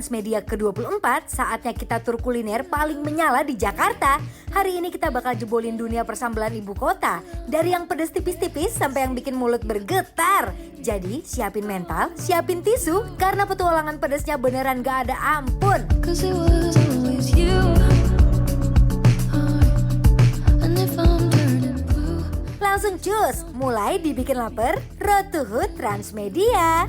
Transmedia ke-24, saatnya kita tur kuliner paling menyala di Jakarta. Hari ini kita bakal jebolin dunia persambelan ibu kota. Dari yang pedes tipis-tipis sampai yang bikin mulut bergetar. Jadi siapin mental, siapin tisu, karena petualangan pedesnya beneran gak ada ampun. Langsung cus, mulai dibikin lapar, Road to Hood Transmedia.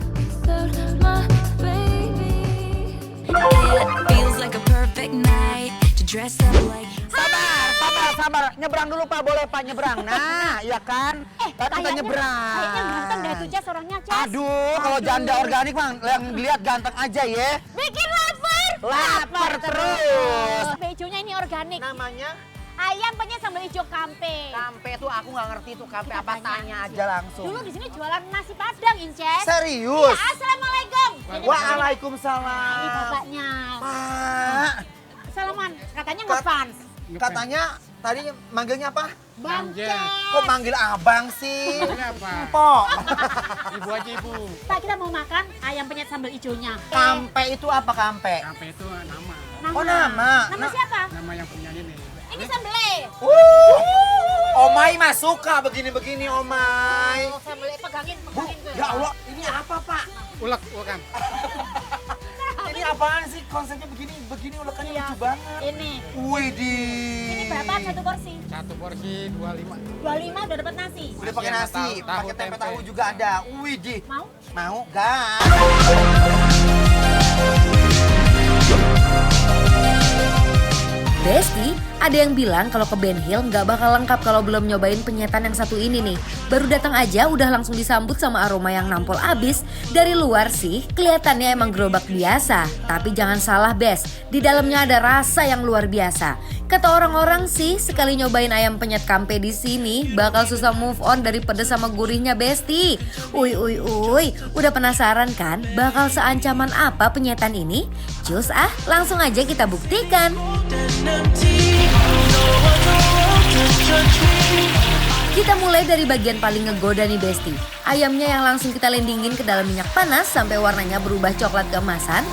Sabar. Nyebrang dulu Pak, boleh Pak nyebrang. Nah, iya kan? Kita nyebrang. Kayaknya ganteng dah tuh Cas, orangnya Cas. Aduh, kalau janda organik Bang, yang dilihat ganteng aja ya. Bikin lapar. Lapar terus. Cabai hijaunya ini organik. Namanya Ayam penyet sambal hijau kampe. kampe tuh aku nggak ngerti tuh kampe apa, tanya aja langsung. Dulu di sini jualan nasi padang, Inces. Serius? Ya, assalamualaikum. Waalaikumsalam. Ini bapaknya. Pak, Salaman, katanya ngefans. katanya tadi manggilnya apa? Bang Cek. Kok manggil abang sih? Kenapa? Pok. Ibu aja ibu. Pak, kita mau makan ayam penyet sambal hijaunya. Kampe itu apa kampe? Sampai itu nama. Oh, nama. Nama siapa? Nama yang punya ini. Ini sambelnya. Omai mah suka begini-begini Omai. Oh, sambelnya pegangin Bu, tuh. ya Allah, ini apa Pak? Ulek bukan? Ini apaan sih konsepnya begini ulekannya Iya. lucu banget. Ini. Widih. Ini berapaan satu porsi? Satu porsi 25. 25 udah dapat nasi. Udah pakai Iya, nasi, tahu, pakai tempe tempe. tahu juga ada. Widih. Mau? Mau gak? Besti, ada yang bilang kalau ke Ben Hill nggak bakal lengkap kalau belum nyobain penyetan yang satu ini nih. Baru datang aja udah langsung disambut sama aroma yang nampol abis. Dari luar sih kelihatannya emang gerobak biasa, tapi jangan salah Bes, di dalamnya ada rasa yang luar biasa. Kata orang-orang sih sekali nyobain ayam penyet kampe di sini bakal susah move on dari pedes sama gurihnya Besti. Uy, udah penasaran kan bakal seancaman apa penyetan ini? Cus langsung aja kita buktikan. Kita mulai dari bagian paling ngegoda nih Besti. Ayamnya yang langsung kita landingin ke dalam minyak panas sampai warnanya berubah coklat keemasan.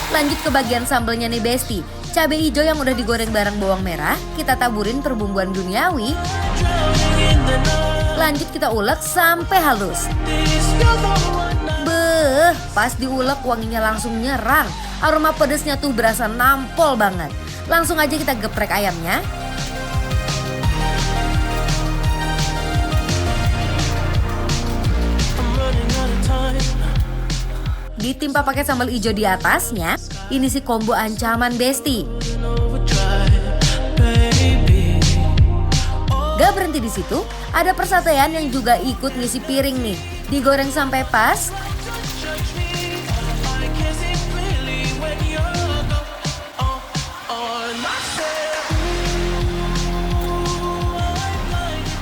Lanjut ke bagian sambelnya nih Besti. Cabai hijau yang udah digoreng bareng bawang merah, kita taburin perbumbuan duniawi. Lanjut kita ulek sampai halus. Beuh, pas diulek wanginya langsung nyerang. Aroma pedesnya tuh berasa nampol banget. Langsung aja kita geprek ayamnya. Ditimpa pakai sambal hijau di atasnya. Ini sih combo ancaman Besti. Gak berhenti di situ, ada persatuan yang juga ikut ngisi piring nih. Digoreng sampai pas.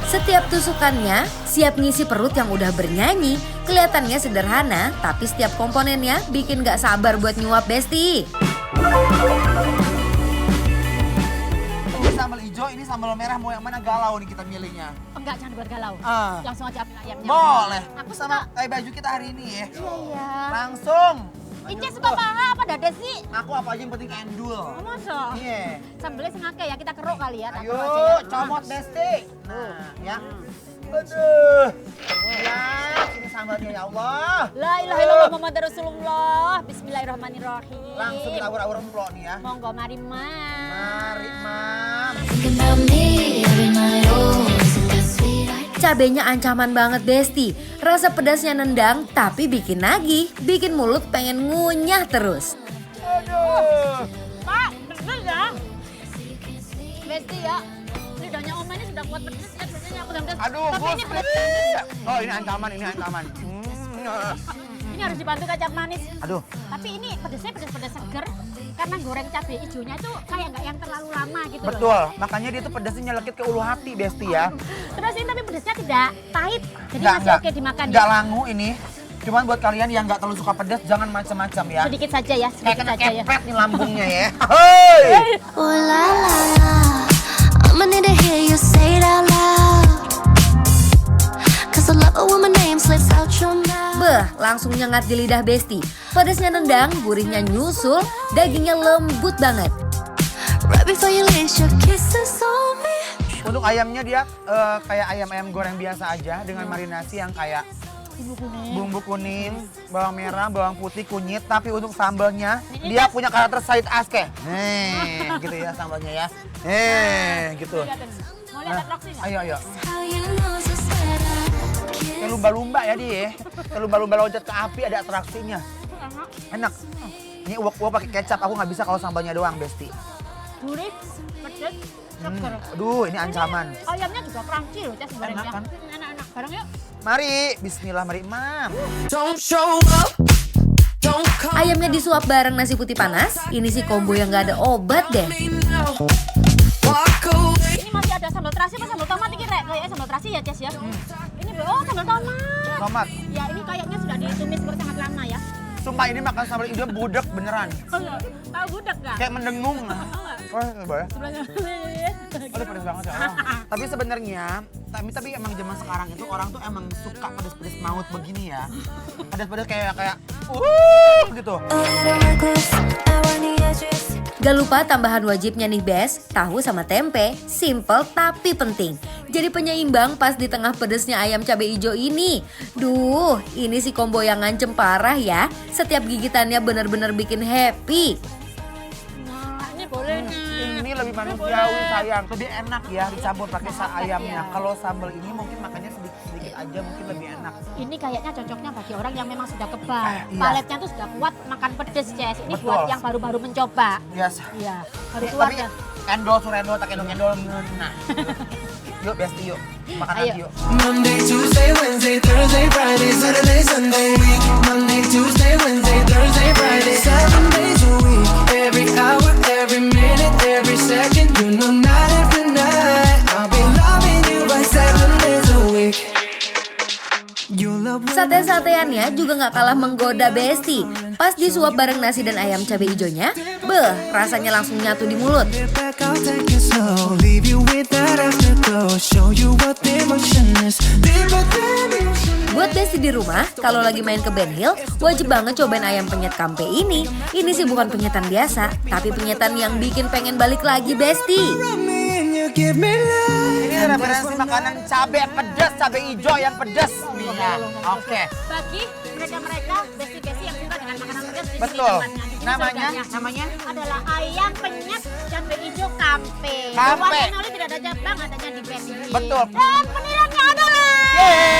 Setiap tusukannya siap ngisi perut yang udah bernyanyi. Kelihatannya sederhana, tapi setiap komponennya bikin gak sabar buat nyuap Besti. Ini sambal hijau, ini sambal merah, mau yang mana galau nih kita milihnya? Enggak, jangan buat galau. Ah. Langsung aja ambil ayamnya. Boleh. Aku Sama suka. kayak baju kita hari ini ya. Iya. Langsung. Inces suka paha apa dada sih? Aku apa aja yang penting endul. Oh, masa? Iya. Sambelnya sengake ya, kita keruk kali ya. tak Ayo, keruk aja ya. comot Besti. Nah, ya. Aduh. Ya, ini sambalnya ya Allah. La ilaha illallah Muhammad Rasulullah. Bismillahirrahmanirrahim. Langsung kita awur-awur emplo nih ya. Monggo mari Mam. Mari, Mam. Cabenya ancaman banget Besti. Rasa pedasnya nendang tapi bikin nagih, bikin mulut pengen ngunyah terus. Aduh. Pak, bener ya? Besti ya. Lidahnya Oma ini sudah kuat pedes ya, biasanya aku pedas. Aduh, Tapi ini Gusti. pedes. Oh, ini ancaman, ini ancaman. Ini harus dibantu kecap manis. Aduh. Tapi ini pedesnya pedes-pedes seger. Karena goreng cabai hijaunya tuh kayak nggak yang terlalu lama gitu loh. Betul, makanya dia tuh pedasnya nyelekit ke ulu hati, Besti ya. Terus ini tapi pedesnya tidak pahit. Jadi Nggak, masih nggak. oke dimakan Nggak ya. langu ini. Cuman buat kalian yang nggak terlalu suka pedas, jangan macam-macam ya. Sedikit saja ya, Kayak sedikit kena saja ya. kepret nih lambungnya ya. Hei! Oh la la la, I'ma need to hear you say it out loud. 'Cause I love Oh, when my name slips out your mouth. Beh, langsung nyengat di lidah Besti. Pedasnya nendang, gurihnya nyusul, dagingnya lembut banget. Right before you lace your kisses on me. Untuk ayamnya dia kayak ayam-ayam goreng biasa aja dengan marinasi yang kayak bumbu kuning, bawang merah, bawang putih, kunyit. Tapi untuk sambalnya dia punya karakter Said Aske. Nih, gitu ya sambalnya ya. Gitu. Mau lihat atraksi nggak? Ayo. How you know so sad I Kayak lumba-lumba ya dia. Kayak lumba-lumba loncat ke api ada atraksinya. Enak. Ini uak-uak pakai kecap. Aku nggak bisa kalau sambalnya doang, Besti. Gurih, pedes, seger. Aduh, ini ancaman. Ayamnya juga crunchy loh, Ces gorengnya. Enak kan? Enak-enak. Bareng yuk. Mari, bismillah, mari, Mam. Ayamnya disuap bareng nasi putih panas. Ini sih combo yang gak ada obat deh. Ini masih ada sambal terasi apa sambal tomat ini, Rek? Kayaknya sambal terasi ya, Ces ya? Ini sambal tomat. Tomat. Ya, ini kayaknya sudah ditumis sangat lama ya. Sumpah ini makan sambal hijau budek beneran. Oh, iya. Tahu gudeg nggak? Kayak mendengung. Oh, coba ya. Sebelahnya. Aduh, pedes banget ya. Tapi sebenarnya, tapi emang zaman sekarang itu orang tuh emang suka pedes-pedes maut begini ya. Pedes-pedes kayak gitu. Oh, I don't want clothes, I want the address. Gak lupa tambahan wajibnya nih Bes, tahu sama tempe. Simple tapi penting. Jadi penyeimbang pas di tengah pedesnya ayam cabai hijau ini. Duh, ini sih combo yang ngancem parah ya. Setiap gigitannya bener-bener bikin happy. Nah, ini boleh nih. Ini lebih manusiawi sayang. Lebih enak ya dicampur pakai ayamnya. Kalau sambal ini mungkin makannya sedikit aja mungkin lebih enak. Ini kayaknya cocoknya bagi orang yang memang sudah kebal. Iya. Paletnya tuh sudah kuat makan pedes, Ces. Ini Betul. buat yang baru-baru mencoba. Yes. Iya, baru keluar Tapi dah. endol, surendol, tak endol. Nah. Yuk, Besti yuk. Makan Ayo. lagi yuk. Monday, Tuesday, Wednesday, Thursday, Friday, Saturday, Sunday, week. Monday, Tuesday, Wednesday, Thursday, Friday, 7 days a week. Every hour, every minute, every second, you know, night after night, I'll be loving you by 7 days a week. You love Sate-sateannya juga gak kalah menggoda Besti. Pas disuap bareng nasi dan ayam cabai hijaunya, rasanya langsung nyatu di mulut. it back, I'll take it slow, leave you with that afterglow, show you what devotion is, deeper than the ocean. Buat Besti di rumah, kalau lagi main ke Ben Hill, wajib banget cobain ayam penyet kampe ini. Ini sih bukan penyetan biasa, tapi penyetan yang bikin pengen balik lagi Besti. Run me and you give me life. Ini referensi makanan cabai pedas, cabai hijau yang pedas. Iya. Oke. Bagi mereka-mereka besti-besti yang suka dengan makanan pedas di Betul. sini tempatnya. Di sini Namanya surganya. Adalah ayam penyet cabai hijau kampe. Kampe. Warna tidak ada cabang, adanya di Ben Hill. Betul. Dan penilaiannya adalah Yeay.